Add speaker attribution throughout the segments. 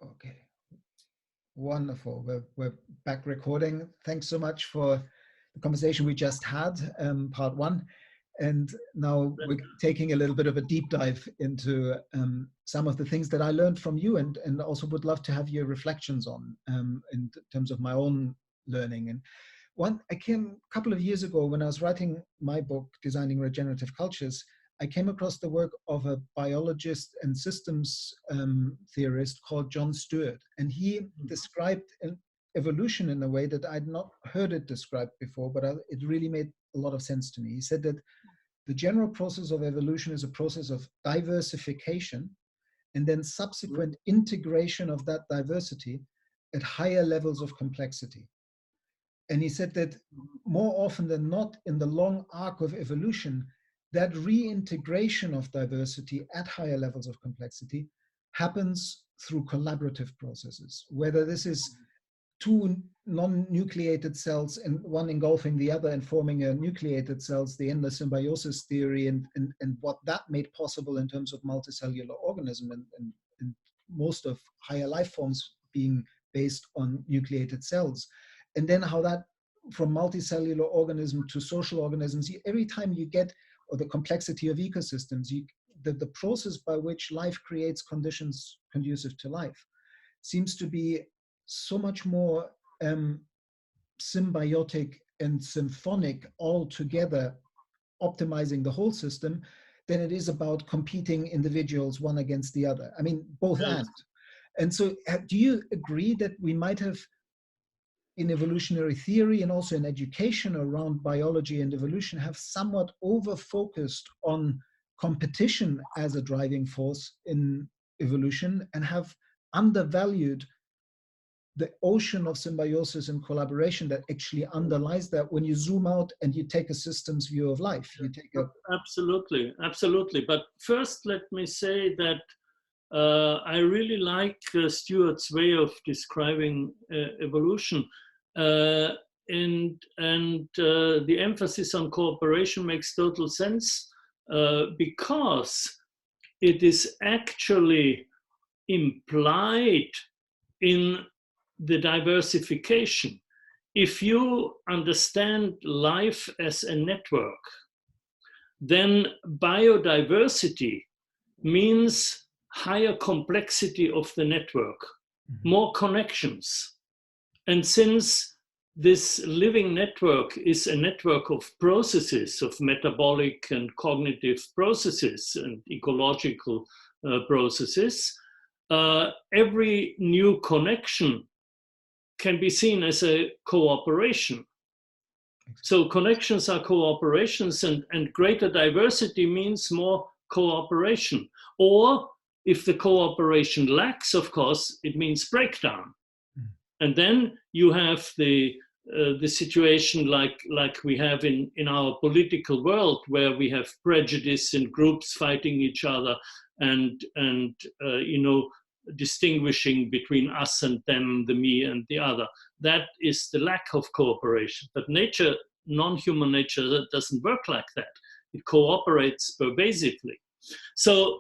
Speaker 1: Okay, wonderful. We're back recording. Thanks so much for the conversation we just had, part one. And now we're taking a little bit of a deep dive into some of the things that I learned from you, and also would love to have your reflections on in terms of my own learning. And I came a couple of years ago when I was writing my book, Designing Regenerative Cultures, I came across the work of a biologist and systems theorist called John Steward. And he described evolution in a way that I'd not heard it described before, but it really made a lot of sense to me. He said that the general process of evolution is a process of diversification and then subsequent integration of that diversity at higher levels of complexity. And he said that more often than not, in the long arc of evolution, that reintegration of diversity at higher levels of complexity happens through collaborative processes, whether this is two non-nucleated cells and one engulfing the other and forming a nucleated cells, the endosymbiosis theory, and what that made possible in terms of multicellular organism and most of higher life forms being based on nucleated cells. And then how that from multicellular organism to social organisms, every time you get, or the complexity of ecosystems, the process by which life creates conditions conducive to life seems to be so much more symbiotic and symphonic all together, optimizing the whole system, than it is about competing individuals one against the other. I mean, both and so do you agree that we might have, in evolutionary theory and also in education around biology and evolution, have somewhat over-focused on competition as a driving force in evolution and have undervalued the ocean of symbiosis and collaboration that actually underlies that when you zoom out and you take a systems view of life? You take a...
Speaker 2: Absolutely, absolutely. But first, let me say that I really like Stewart's way of describing evolution. And the emphasis on cooperation makes total sense because it is actually implied in the diversification. If you understand life as a network, then biodiversity means higher complexity of the network, more connections. And since this living network is a network of processes, of metabolic and cognitive processes and ecological processes, every new connection can be seen as a cooperation. So connections are cooperations, and greater diversity means more cooperation. Or if the cooperation lacks, of course, it means breakdown. And then you have the situation like we have in our political world, where we have prejudice and groups fighting each other and distinguishing between us and them, the me and the other. That is the lack of cooperation. But nature, non-human nature, doesn't work like that. It cooperates pervasively. So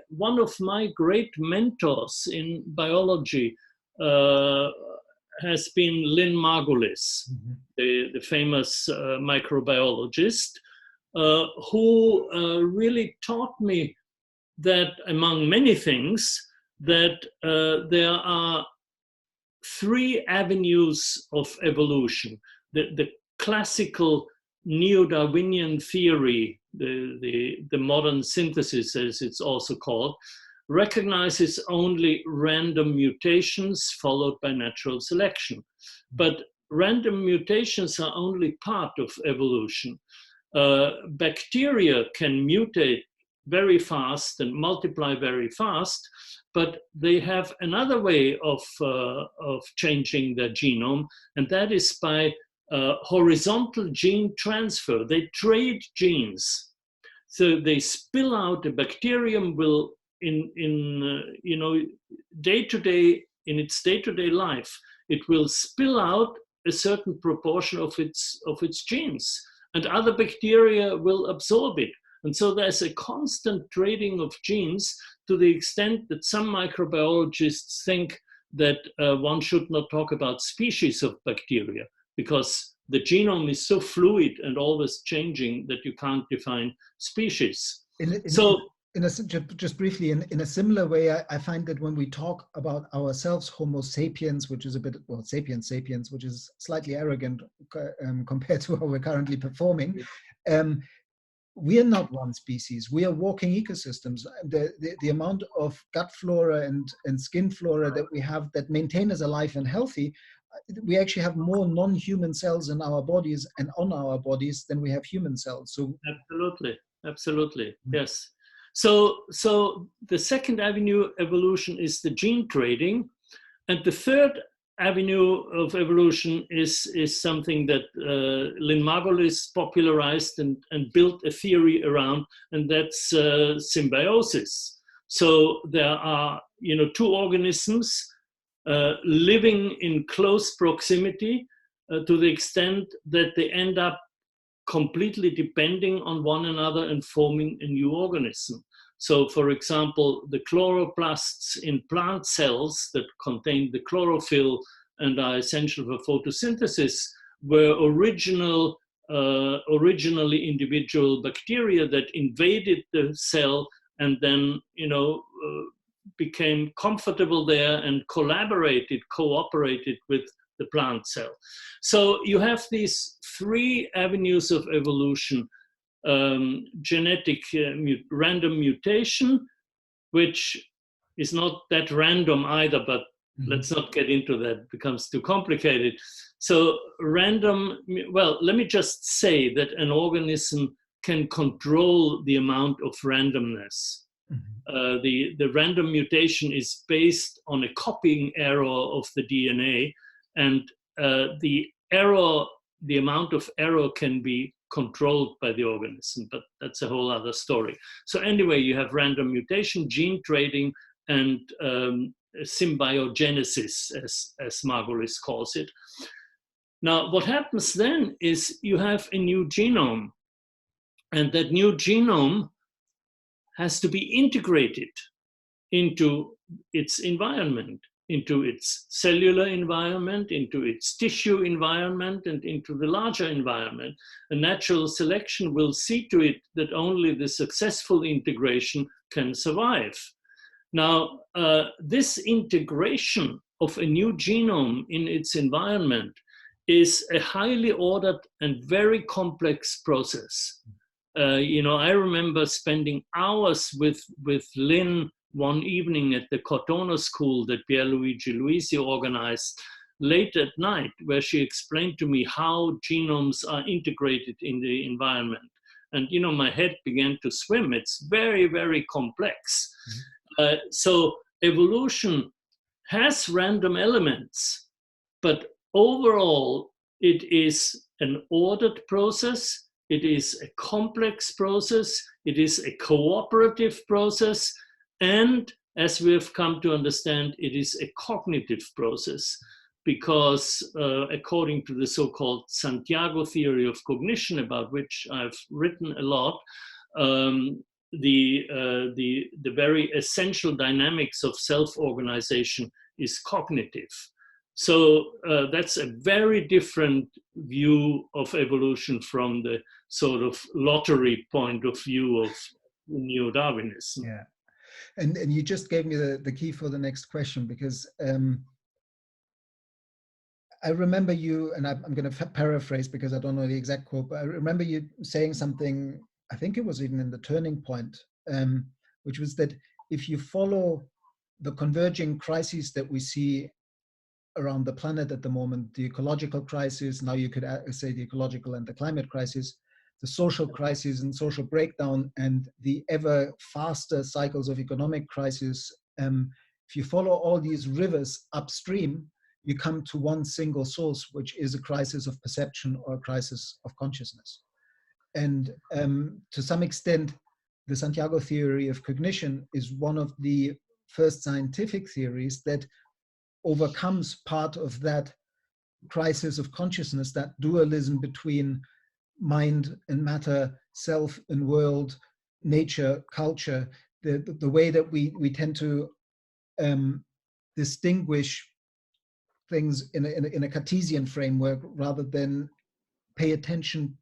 Speaker 2: one of my great mentors in biology has been Lynn Margulis, the famous microbiologist, who really taught me that, among many things, that there are three avenues of evolution. The classical neo-Darwinian theory, the modern synthesis, as it's also called, recognizes only random mutations followed by natural selection. But random mutations are only part of evolution. Bacteria can mutate very fast and multiply very fast, but they have another way of changing their genome, and that is by horizontal gene transfer. They trade genes. So they spill out, the bacterium will, in its day-to-day life, it will spill out a certain proportion of its genes, and other bacteria will absorb it. And so there's a constant trading of genes to the extent that some microbiologists think that one should not talk about species of bacteria because the genome is so fluid and always changing that you can't define species.
Speaker 1: Just briefly, in a similar way, I find that when we talk about ourselves, Homo sapiens, which is a bit, well, sapiens, which is slightly arrogant compared to how we're currently performing, we are not one species. We are walking ecosystems. The amount of gut flora and skin flora that we have that maintain us alive and healthy, we actually have more non-human cells in our bodies and on our bodies than we have human cells. So
Speaker 2: absolutely, yes. So the second avenue evolution is the gene trading, and the third avenue of evolution is something that Lynn Margulis popularized and built a theory around, and that's symbiosis. So there are, two organisms living in close proximity to the extent that they end up completely depending on one another and forming a new organism. So, for example, the chloroplasts in plant cells that contain the chlorophyll and are essential for photosynthesis were originally individual bacteria that invaded the cell and then, became comfortable there and cooperated with the plant cell. So you have these three avenues of evolution: genetic random mutation, which is not that random either, but let's not get into that, it becomes too complicated. So let me just say that an organism can control the amount of randomness. The random mutation is based on a copying error of the DNA, and the amount of error can be controlled by the organism, but that's a whole other story. So anyway, you have random mutation, gene trading, and symbiogenesis, as Margulis calls it. Now, what happens then is you have a new genome, and that new genome has to be integrated into its environment, into its cellular environment, into its tissue environment, and into the larger environment. And natural selection will see to it that only the successful integration can survive. Now, this integration of a new genome in its environment is a highly ordered and very complex process. I remember spending hours with Lynn one evening at the Cortona school that Pierluigi Luisi organized late at night, where she explained to me how genomes are integrated in the environment. And, my head began to swim. It's very, very complex. So evolution has random elements, but overall, it is an ordered process. It is a complex process. It is a cooperative process. And as we have come to understand, it is a cognitive process because according to the so-called Santiago theory of cognition, about which I've written a lot, the very essential dynamics of self-organization is cognitive. So that's a very different view of evolution from the sort of lottery point of view of neo-Darwinism.
Speaker 1: Yeah, and you just gave me the key for the next question, because I remember you, and I'm going to paraphrase because I don't know the exact quote, but I remember you saying something, I think it was even in the Turning Point, which was that if you follow the converging crises that we see around the planet at the moment, the ecological crisis, now you could say the ecological and the climate crisis, the social crisis and social breakdown, and the ever faster cycles of economic crisis, if you follow all these rivers upstream, you come to one single source, which is a crisis of perception or a crisis of consciousness. And to some extent, the Santiago theory of cognition is one of the first scientific theories that overcomes part of that crisis of consciousness, that dualism between mind and matter, self and world, nature, culture, the way that we tend to distinguish things in a Cartesian framework rather than pay attention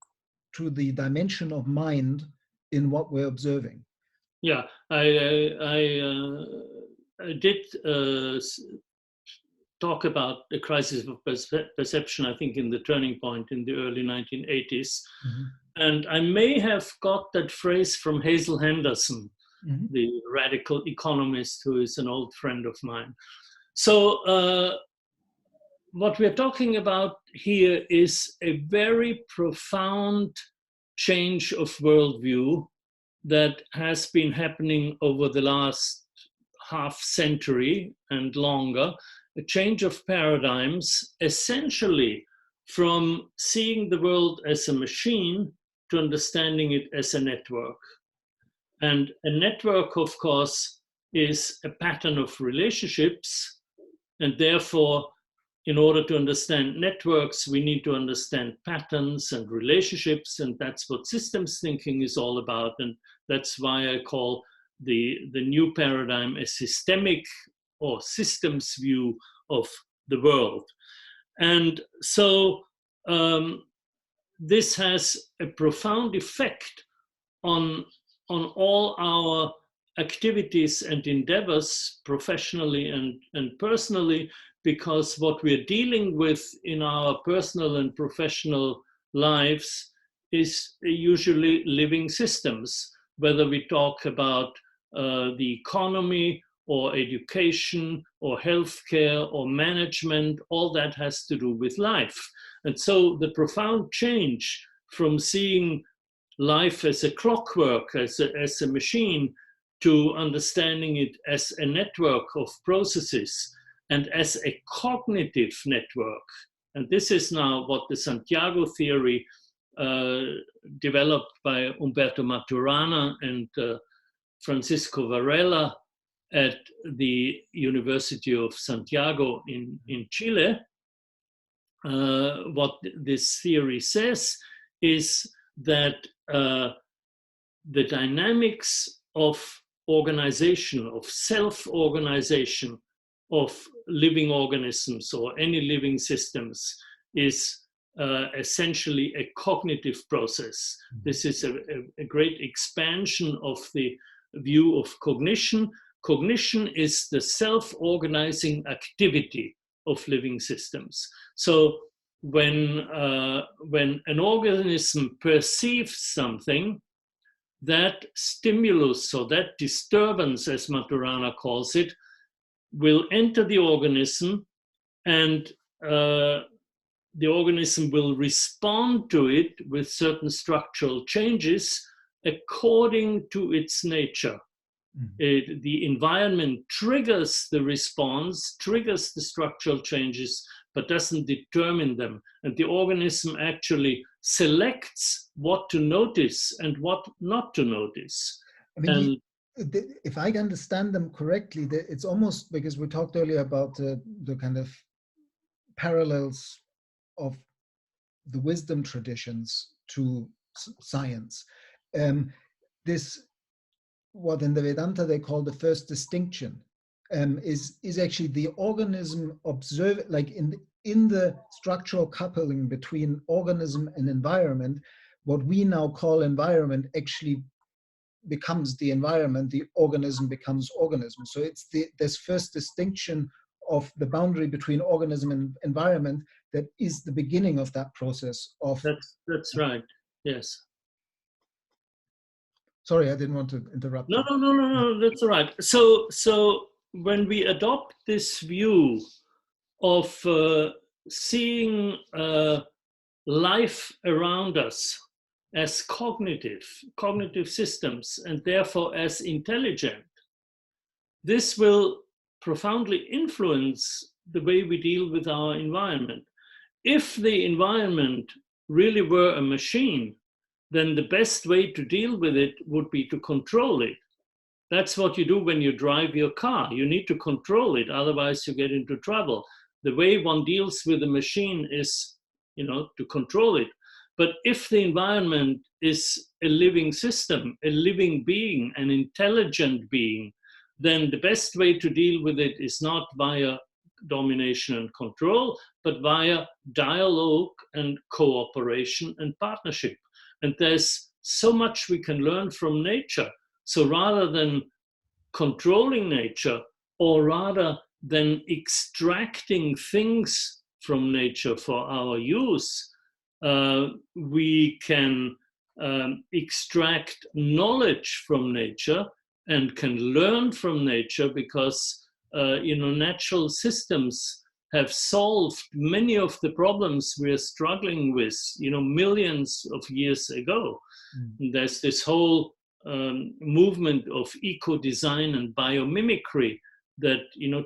Speaker 1: to the dimension of mind in what we're observing.
Speaker 2: Yeah, I did talk about the crisis of perception, I think, in the Turning Point in the early 1980s. Mm-hmm. And I may have got that phrase from Hazel Henderson, mm-hmm. the radical economist who is an old friend of mine. So what we're talking about here is a very profound change of worldview that has been happening over the last half century and longer, a change of paradigms, essentially from seeing the world as a machine to understanding it as a network. And a network, of course, is a pattern of relationships, and therefore, in order to understand networks, we need to understand patterns and relationships, and that's what systems thinking is all about. And that's why I call the new paradigm a systemic or systems view of the world. And so this has a profound effect on all our activities and endeavors, professionally and personally, because what we're dealing with in our personal and professional lives is usually living systems, whether we talk about the economy or education or healthcare or management, all that has to do with life. And so the profound change from seeing life as a clockwork, as a machine, to understanding it as a network of processes and as a cognitive network. And this is now what the Santiago theory developed by Umberto Maturana and Francisco Varela at the University of Santiago in Chile. What this theory says is that the dynamics of organization, of self-organization of living organisms or any living systems is essentially a cognitive process. This is a great expansion of the view of cognition. Cognition is the self-organizing activity of living systems. So when an organism perceives something, that stimulus or that disturbance, as Maturana calls it, will enter the organism, and the organism will respond to it with certain structural changes according to its nature. Mm-hmm. The environment triggers the response, triggers the structural changes, but doesn't determine them. And the organism actually selects what to notice and what not to notice.
Speaker 1: I mean, if I understand them correctly, it's almost, because we talked earlier about the kind of parallels of the wisdom traditions to science. This, what in the Vedanta they call the first distinction, is actually the organism observe, like in the structural coupling between organism and environment, what we now call environment actually becomes the environment, the organism becomes organism. So it's this first distinction of the boundary between organism and environment that is the beginning of that process of...
Speaker 2: That's right, yes.
Speaker 1: Sorry, I didn't want to interrupt.
Speaker 2: No, that's all right. So when we adopt this view of seeing life around us as cognitive systems, and therefore as intelligent, this will profoundly influence the way we deal with our environment. If the environment really were a machine, then the best way to deal with it would be to control it. That's what you do when you drive your car. You need to control it, otherwise you get into trouble. The way one deals with a machine is, to control it. But if the environment is a living system, a living being, an intelligent being, then the best way to deal with it is not via domination and control, but via dialogue and cooperation and partnership. And there's so much we can learn from nature. So rather than controlling nature, or rather than extracting things from nature for our use, we can extract knowledge from nature and can learn from nature, because natural systems have solved many of the problems we are struggling with, millions of years ago. There's this whole movement of eco-design and biomimicry that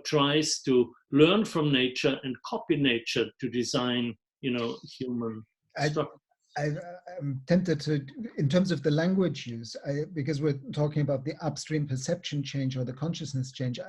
Speaker 2: tries to learn from nature and copy nature to design human structure.
Speaker 1: I'm tempted to, in terms of the language use, because we're talking about the upstream perception change or the consciousness change,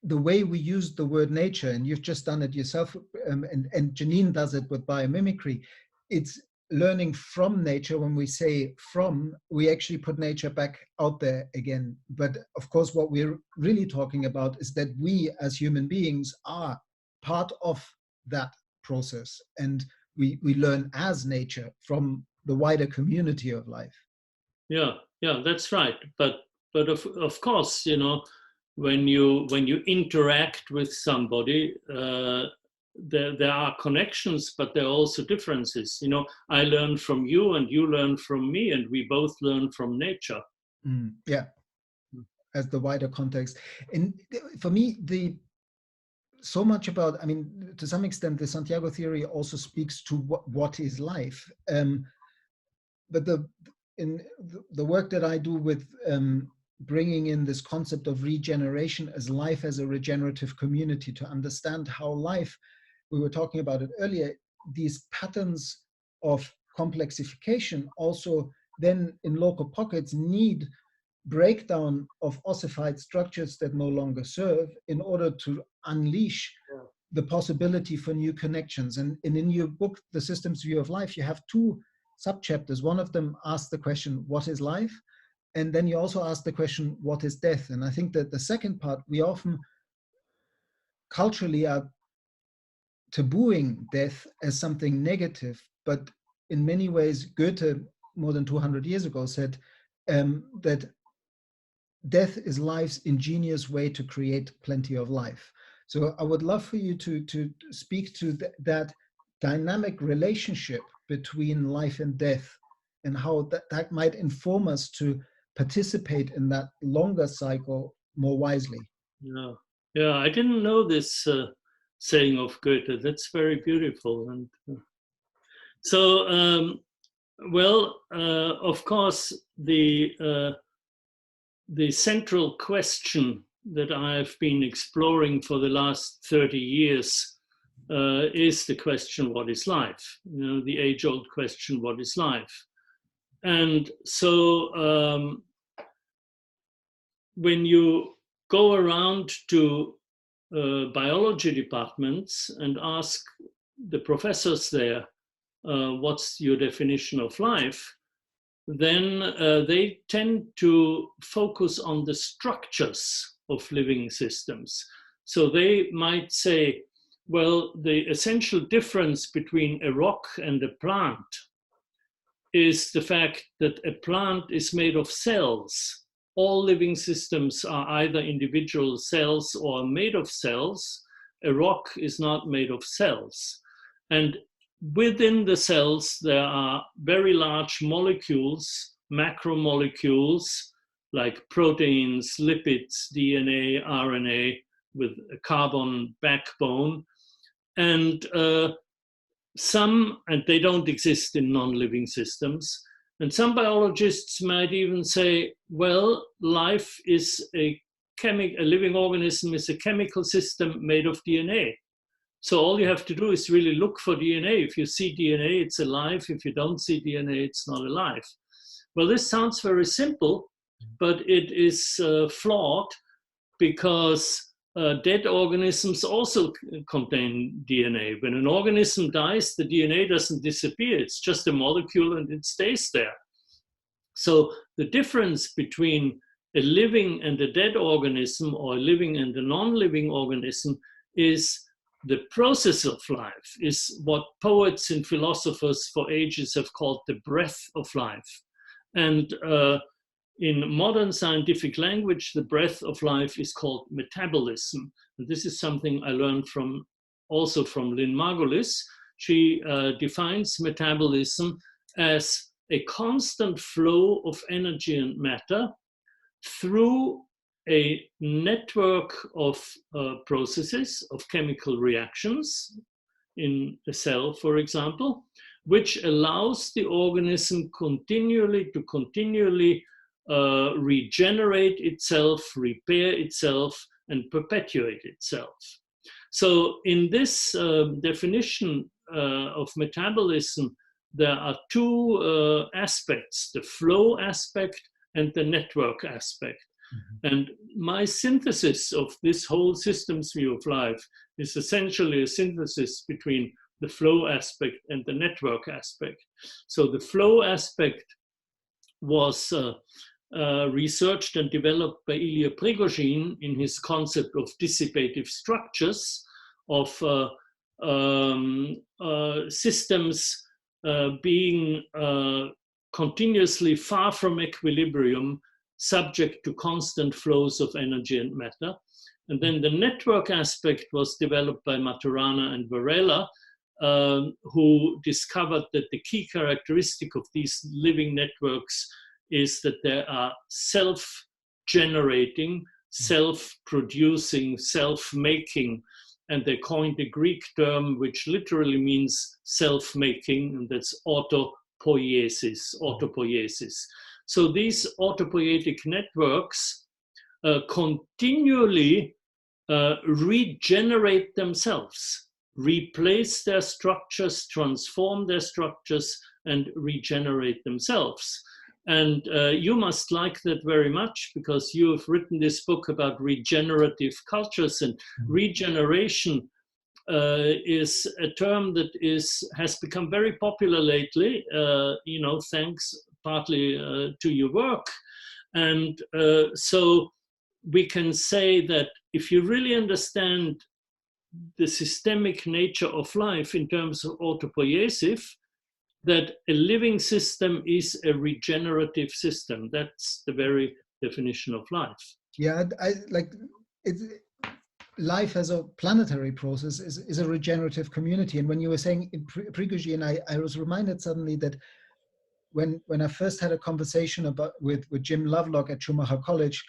Speaker 1: the way we use the word nature, and you've just done it yourself, and Janine does it with biomimicry, it's learning from nature. When we say from, we actually put nature back out there again. But of course, what we're really talking about is that we as human beings are part of that process, and we learn as nature from the wider community of life.
Speaker 2: Yeah, that's right. But of course, when you interact with somebody, there are connections, but there are also differences. I learn from you and you learn from me, and we both learn from nature.
Speaker 1: Yeah, as the wider context. And for me, so much about, to some extent, the Santiago theory also speaks to what is life. But in the work that I do with bringing in this concept of regeneration as life as a regenerative community, to understand how life, we were talking about it earlier, these patterns of complexification also then in local pockets need breakdown of ossified structures that no longer serve in order to unleash the possibility for new connections. And in your book, The Systems View of Life, you have two subchapters. One of them asks the question, what is life? And then you also ask the question, what is death? And I think that the second part, we often culturally are tabooing death as something negative, but in many ways, Goethe, more than 200 years ago, said that death is life's ingenious way to create plenty of life. So I would love for you to speak to that dynamic relationship between life and death, and how that might inform us to participate in that longer cycle more wisely.
Speaker 2: Yeah, I didn't know this saying of Goethe. That's very beautiful. And so, of course, the central question that I've been exploring for the last 30 years is the question, what is life? The age-old question, what is life? And so when you go around to biology departments and ask the professors there, what's your definition of life? Then they tend to focus on the structures of living systems. So they might say, well, the essential difference between a rock and a plant is the fact that a plant is made of cells. All living systems are either individual cells or made of cells. A rock is not made of cells. And within the cells, there are very large molecules, macromolecules, like proteins, lipids, DNA, RNA, with a carbon backbone. And they don't exist in non-living systems. And some biologists might even say, well, life is a living organism is a chemical system made of DNA. So all you have to do is really look for DNA. If you see DNA, it's alive. If you don't see DNA, it's not alive. Well, this sounds very simple, but it is flawed, because dead organisms also contain DNA. When an organism dies, the DNA doesn't disappear. It's just a molecule and it stays there. So the difference between a living and a dead organism, or a living and a non-living organism, is the process of life, is what poets and philosophers for ages have called the breath of life. And in modern scientific language, the breath of life is called metabolism. And this is something I learned also from Lynn Margulis. She defines metabolism as a constant flow of energy and matter through a network of processes, of chemical reactions in a cell, for example, which allows the organism to continually regenerate itself, repair itself, and perpetuate itself. So in this definition of metabolism, there are two aspects, the flow aspect and the network aspect. Mm-hmm. And my synthesis of this whole systems view of life is essentially a synthesis between the flow aspect and the network aspect. So the flow aspect was researched and developed by Ilya Prigogine in his concept of dissipative structures, of systems being continuously far from equilibrium, subject to constant flows of energy and matter. And then the network aspect was developed by Maturana and Varela, who discovered that the key characteristic of these living networks is that they are self-generating, self-producing, self-making. And they coined a Greek term which literally means self-making, and that's autopoiesis. So these autopoietic networks continually regenerate themselves, replace their structures, transform their structures, and regenerate themselves. And you must like that very much, because you have written this book about regenerative cultures, and regeneration is a term that has become very popular lately, thanks partly to your work. And so we can say that if you really understand the systemic nature of life in terms of autopoiesis, that a living system is a regenerative system. That's the very definition of life.
Speaker 1: Yeah, I like it. Life as a planetary process is a regenerative community. And when you were saying Prigogine, I was reminded suddenly that when I first had a conversation with Jim Lovelock at Schumacher College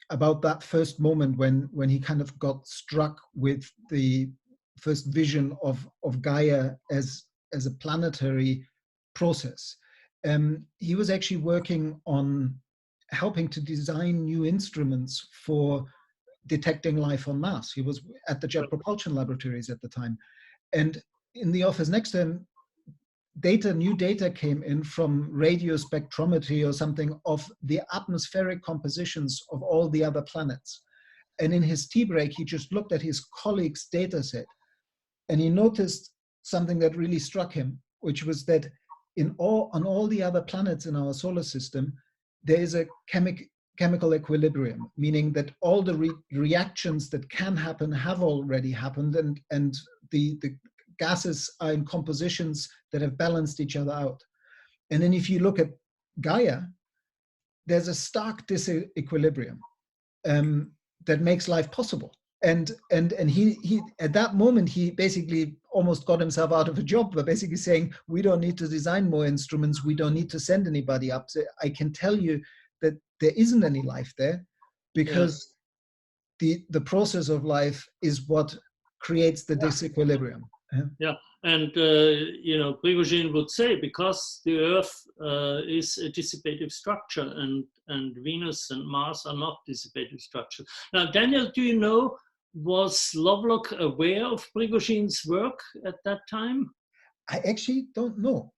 Speaker 1: about that first moment when he kind of got struck with the first vision of Gaia as a planetary process. He was actually working on helping to design new instruments for detecting life on Mars. He was at the Jet Propulsion Laboratories at the time. And in the office next to him, new data came in from radio spectrometry or something of the atmospheric compositions of all the other planets. And in his tea break, he just looked at his colleague's data set, and he noticed something that really struck him, which was that on all the other planets in our solar system, there is a chemical equilibrium, meaning that all the reactions that can happen have already happened, and the gases are in compositions that have balanced each other out. And then if you look at Gaia, there's a stark disequilibrium that makes life possible. And he at that moment, he basically almost got himself out of a job by basically saying, we don't need to design more instruments, we don't need to send anybody up. So I can tell you that there isn't any life there, because the process of life is what creates the disequilibrium.
Speaker 2: Yeah, and Prigogine would say, because the Earth is a dissipative structure, and Venus and Mars are not dissipative structures. Now, Daniel, do you know, was Lovelock aware of Prigogine's work at that time?
Speaker 1: I actually don't know.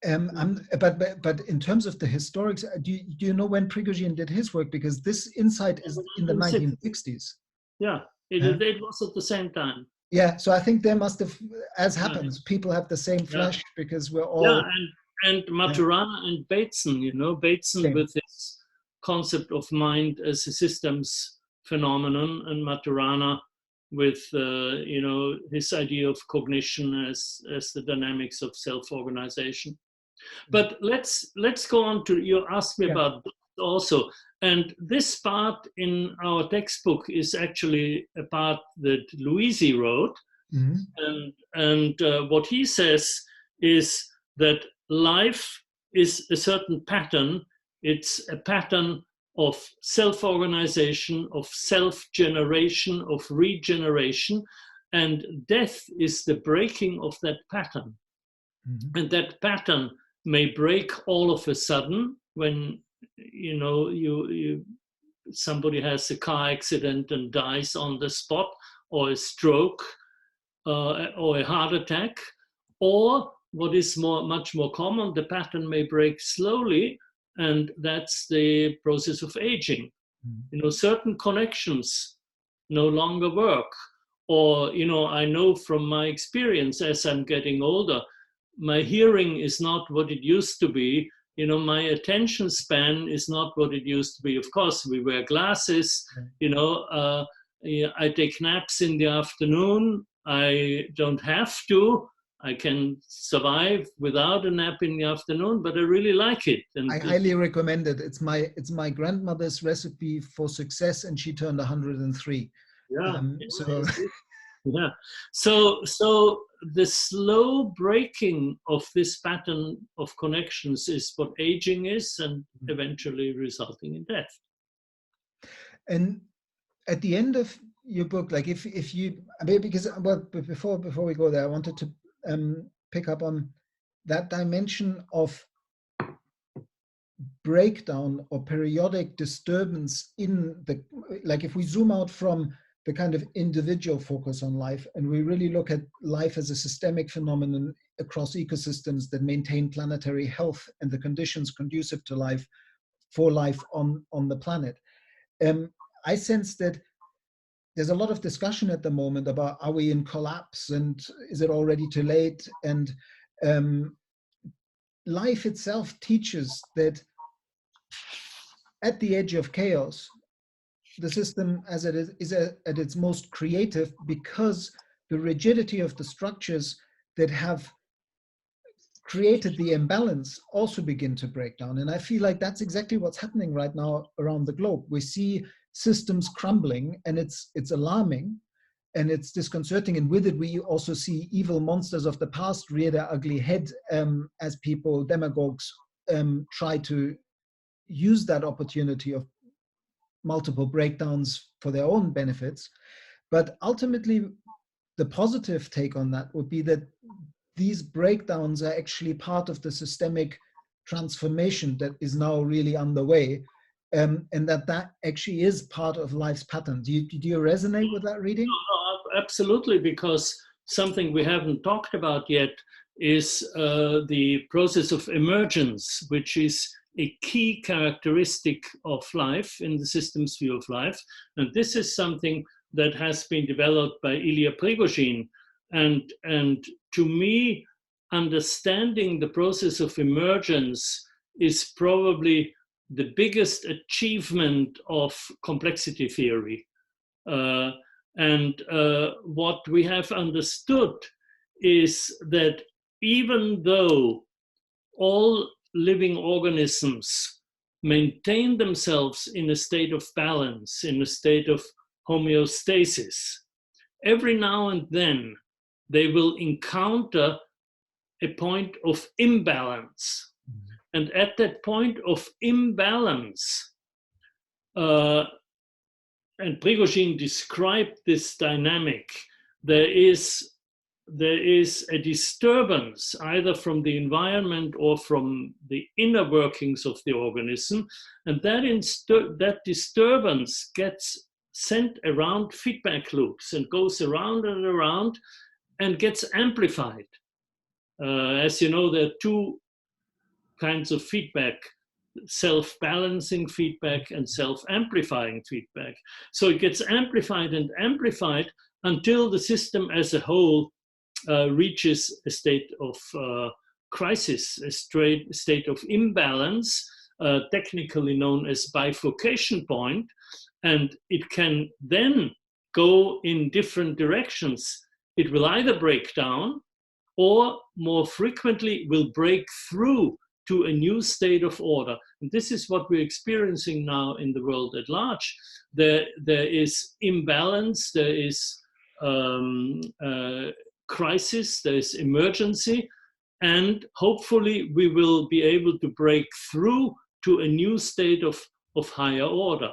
Speaker 1: But in terms of the historics, do you know when Prigogine did his work? Because this insight is in the 1960s.
Speaker 2: Yeah, it was at the same time.
Speaker 1: Yeah, so I think there must have, as happens, people have the same flesh because we're all.
Speaker 2: Yeah, and Maturana and Bateson, you know, Bateson with his concept of mind as a systems phenomenon, and Maturana with you know, his idea of cognition as the dynamics of self-organization. But let's go on to, you asked me about this also, and this part in our textbook is actually a part that Luisi wrote, and what he says is that life is a certain pattern. It's a pattern of self-organization, of self-generation, of regeneration, and death is the breaking of that pattern. And that pattern may break all of a sudden when, you know, somebody has a car accident and dies on the spot, or a stroke, or a heart attack, or what is much more common, the pattern may break slowly, and that's the process of aging. You know, certain connections no longer work, or, you know, I know from my experience as I'm getting older, my hearing is not what it used to be. You know, my attention span is not what it used to be. Of course, we wear glasses, you know, I take naps in the afternoon. I don't have to. I can survive without a nap in the afternoon, but I really like it. And
Speaker 1: I highly recommend it. It's my grandmother's recipe for success, and she turned 103.
Speaker 2: Yeah. Yeah. So the slow breaking of this pattern of connections is what aging is, and eventually resulting in death.
Speaker 1: And at the end of your book, like if you, because before we go there, I wanted to pick up on that dimension of breakdown or periodic disturbance in the, like if we zoom out from the kind of individual focus on life, and we really look at life as a systemic phenomenon across ecosystems that maintain planetary health and the conditions conducive to life, for life on the planet. I sense that there's a lot of discussion at the moment about, are we in collapse, and is it already too late? And life itself teaches that at the edge of chaos, the system as it is at its most creative, because the rigidity of the structures that have created the imbalance also begin to break down. And I feel like that's exactly what's happening right now around the globe. We see systems crumbling, and it's alarming and it's disconcerting. And with it, we also see evil monsters of the past rear their ugly head as people, demagogues, try to use that opportunity of multiple breakdowns for their own benefits. But ultimately, the positive take on that would be that these breakdowns are actually part of the systemic transformation that is now really underway, and that actually is part of life's pattern. Do you resonate with that reading?
Speaker 2: No, absolutely, because something we haven't talked about yet is the process of emergence, which is a key characteristic of life in the systems view of life. And this is something that has been developed by Ilya Prigogine. And to me, understanding the process of emergence is probably the biggest achievement of complexity theory. And what we have understood is that even though all living organisms maintain themselves in a state of balance, in a state of homeostasis, every now and then they will encounter a point of imbalance. And at that point of imbalance, and Prigogine described this dynamic, there is a disturbance either from the environment or from the inner workings of the organism, and that disturbance gets sent around feedback loops and goes around and around and gets amplified. As you know, there are two kinds of feedback: self-balancing feedback and self-amplifying feedback. So it gets amplified and amplified until the system as a whole reaches a state of crisis, a state of imbalance, technically known as bifurcation point, and it can then go in different directions. It will either break down or more frequently will break through to a new state of order. And this is what we're experiencing now in the world at large. There is imbalance, there is crisis, there is emergency, and hopefully we will be able to break through to a new state of higher order.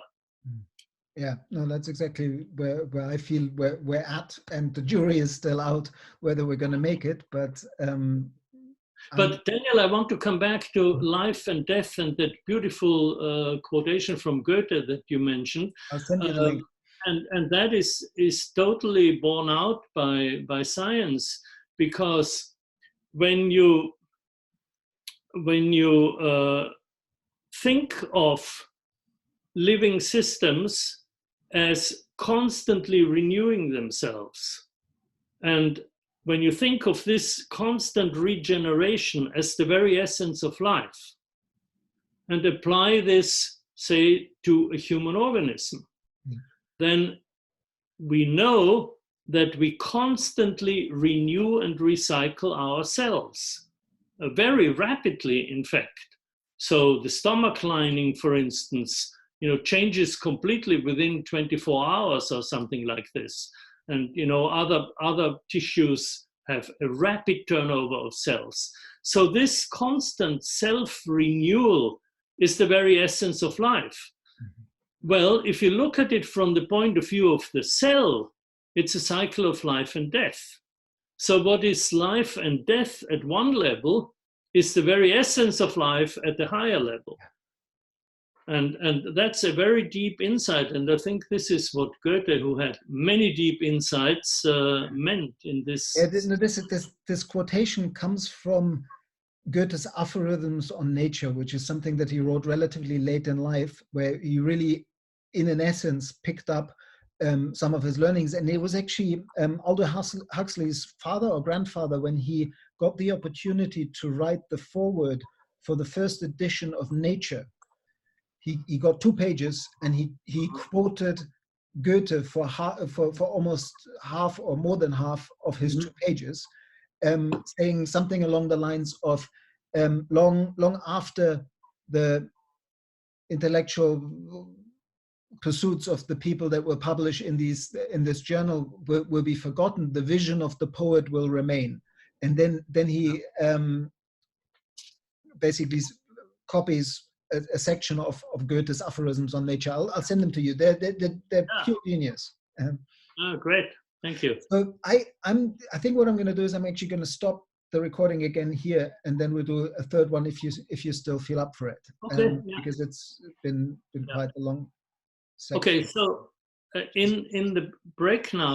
Speaker 1: Yeah, no, that's exactly where I feel we're at, and the jury is still out whether we're going to make it. But
Speaker 2: Daniel, I want to come back to life and death and that beautiful quotation from Goethe that you mentioned.
Speaker 1: I'll send you the link.
Speaker 2: And that is totally borne out by science, because when you think of living systems as constantly renewing themselves, and when you think of this constant regeneration as the very essence of life, and apply this, say, to a human organism, then we know that we constantly renew and recycle our cells, very rapidly, in fact. So the stomach lining, for instance, changes completely within 24 hours or something like this. And other tissues have a rapid turnover of cells. So this constant self-renewal is the very essence of life. Well, if you look at it from the point of view of the cell, it's a cycle of life and death. So what is life and death at one level is the very essence of life at the higher level. And that's a very deep insight. And I think this is what Goethe, who had many deep insights, meant in this.
Speaker 1: Yeah, this quotation comes from Goethe's aphorisms on nature, which is something that he wrote relatively late in life, where he really, in an essence, picked up some of his learnings. And it was actually Aldous Huxley's father or grandfather, when he got the opportunity to write the foreword for the first edition of Nature. He got 2 pages, and he quoted Goethe for almost half or more than half of his 2 pages, saying something along the lines of long after the intellectual pursuits of the people that were published in this journal will be forgotten, the vision of the poet will remain. And then he basically copies a section of Goethe's aphorisms on nature. I'll send them to you. They're pure genius.
Speaker 2: Oh, great. Thank you.
Speaker 1: So I think what I'm going to do is I'm actually going to stop the recording again here, and then we'll do a third one if you still feel up for it.
Speaker 2: Okay.
Speaker 1: Because it's been quite a long section.
Speaker 2: Okay, so in the break now,